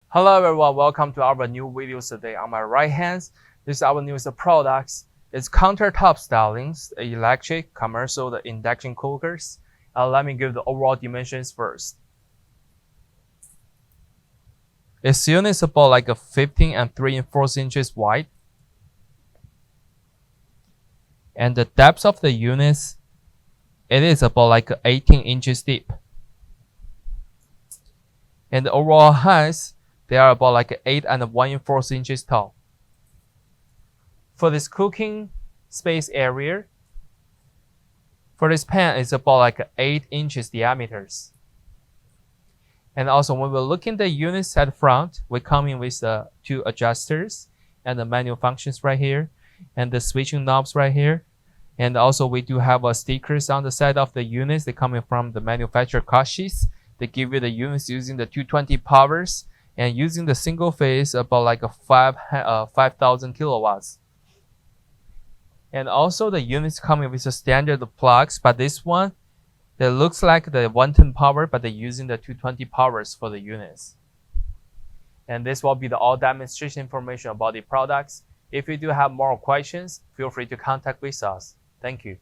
Hello everyone, welcome to our new videos today. On my right hand, this is our newest products. It's countertop stylings, electric, commercial, the induction cookers. Let me give the overall dimensions first. Its unit is about like a 15 and 3/4 inches wide. And the depth of the units, it is about like 18 inches deep. And the overall height, they are about like 8 and 1/4 inches tall. For this cooking space area, for this pan, it's about like 8 inches diameters. And also when we're looking at the units at the front, we come in with the 2 adjusters and the manual functions right here and the switching knobs right here. And also we do have stickers on the side of the units. They coming from the manufacturer cost sheets. They give you the units using the 220 powers and using the single phase about like a 5,000 kilowatts. And also the units coming with the standard plugs, but this one, it looks like the 110 power, but they're using the 220 powers for the units. And this will be the all demonstration information about the products. If you do have more questions, feel free to contact with us. Thank you.